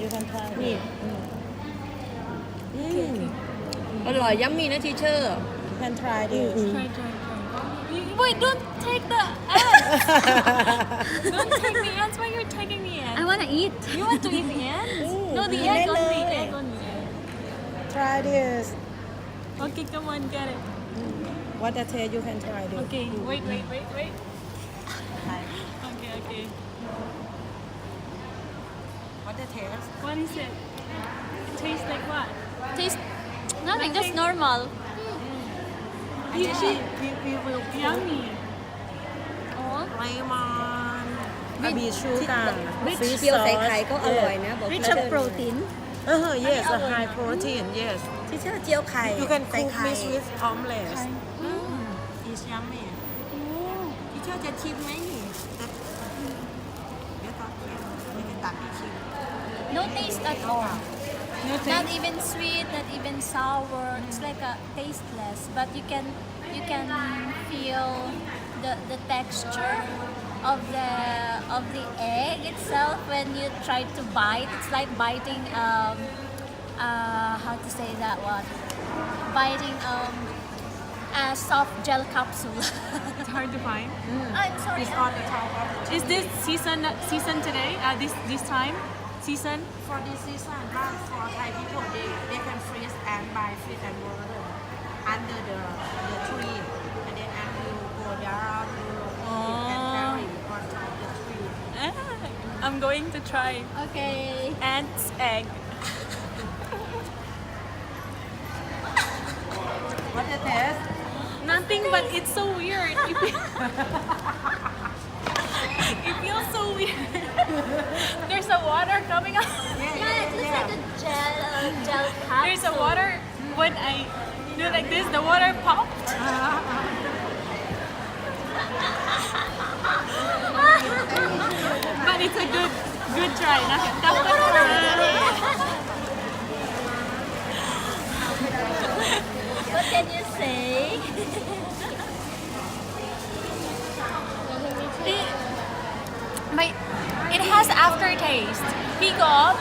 you can try นี่ it. อร่อยยัมมี่นะทีเชอร์ You can try this. Try. Wait, don't take the ants. Don't take the ants. Why you're taking the ants? I want to eat. You want to eat the ants? No, the eat egg it. only. Egg only. Try this. Okay, come on, get it. What the taste you can try this. Okay, wait. Okay. What the taste? What is it? It tastes like what? Taste nothing, just normal. We will put Yummy. Oh, lemon, maybe sugar, rich fish เจียวใส่ sauce. ไข่ก็อร่อยนะบอก rich แล้ว of protein. Yes, a high protein. Yes. ทีเชอร์เจียวไข่ You can ใส่ cook ไข่ this with omelette. It's yummy. ทีเชอร์จะชิมไหมนี่เดี๋ยวตอนเที่ยงไม่ได้ตักให้ชิม No taste at all. No Not taste. even sweet, not even sour. It's like a tasteless, but you can feel the texture of the egg itself when you try to bite. It's like biting how to say that one? Biting a soft gel capsule. It's hard to find. I'm sorry. It's on the top of the Is this season today? This time? Season? For this season, but for Thai people, they can freeze and buy fish and water under the tree, and then and will go down to and carry on top of the tree. I'm going to try Okay. ant's egg. What the taste? Nothing, but it's so weird. It feels so weird. There's a water coming out. Yeah, it's just like a gel capsule. There's a water. When I do like this, the water popped. But it's a good try. What can you say? It has aftertaste. Pick up.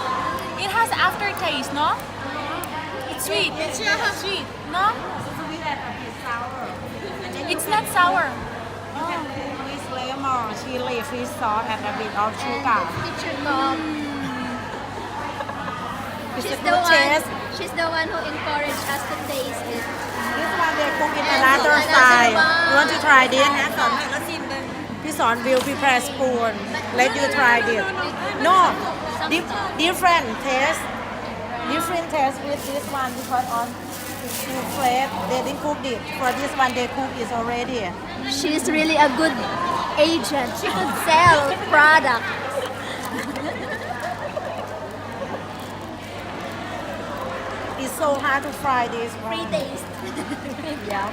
It has aftertaste, no? It's sweet. Sweet, no? Sweet and a bit sour. And then It's not sour. you can cook with lemon, chili, fish sauce, and a bit of sugar. Teacher Mom. It's a She's good taste. the one who encouraged us to taste it. This one they cook in another style. You want to try this? สอนให้แล้วชิมเลย พี่สอน will prepare spoon. Let you try this. No, different taste. Different taste with this one because on two plate they didn't cook it. For this one they cook it already. She's really a good agent. She could sell product. It's so hard to fry this one. Free taste. Yeah.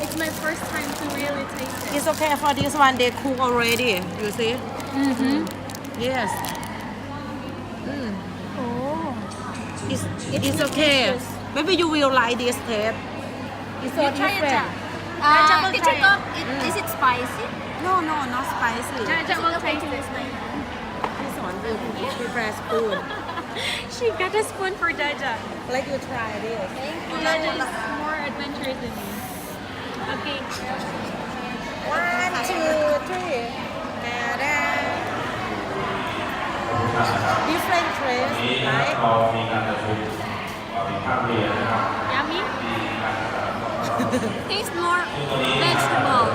It's my first time to really taste it. It's okay for this one they cook already. You see? Yes. Oh. It's okay. Maybe you will like this taste. It's so different. Teacher Mom, is it spicy? No, not spicy. Jaja will taste it.พี่สอน will prepare spoon. She got a spoon for Jaja. Let you try this. Jaja is more adventurous than me. Okay. 1, 2, 3. Different taste, นี้ right? เรามีการประชุมมีภาคเรียนนะครับ Yummy. ที่การศึกษาของเรา Taste more ซึ่งตัวนี้ vegetable.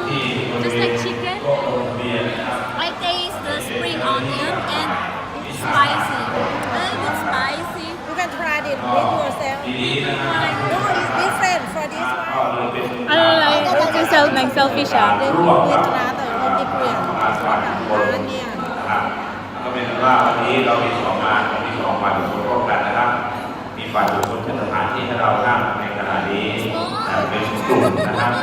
ที่บริ Just เวณ like chicken. โต๊ะลงทะเบียนนะครับ I taste the spring onion and it's spicy. A little bit spicy. You can try it with yourself. ทีนี้นะครับ No, it's different for this ก็ one. เลยเป็น I like to sell like selfish. They cook with another ingredient. เนี่ยนะครับก็เป็นว่าวันนี้เรามีสองงานมีสองฝ่ายบุคคลร่วมกันนะครับ มีฝ่ายบุคคลเป็นสถานที่ให้เรานั่งในขณะนี้เป็นกลุ่มนะครับ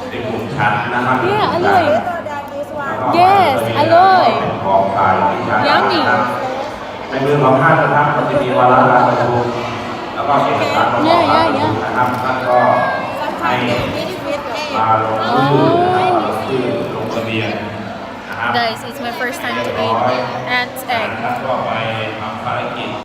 เป็นกลุ่มชั้นนะครับ Yeah, อร่อย Better than this one. Yes อร่อย เป็นของฝ่ายวิชาการ Yummy นะครับในมือของท่านนะครับก็จะมีวาระการประชุมแล้วก็เอกสารประกอบการประชุมนะครับท่านก็ให้ Sometimes they mix with egg. มาลงชื่อนะครับลงชื่อลงทะเบียนนะครับ guys, it's my first time to eat ant egg.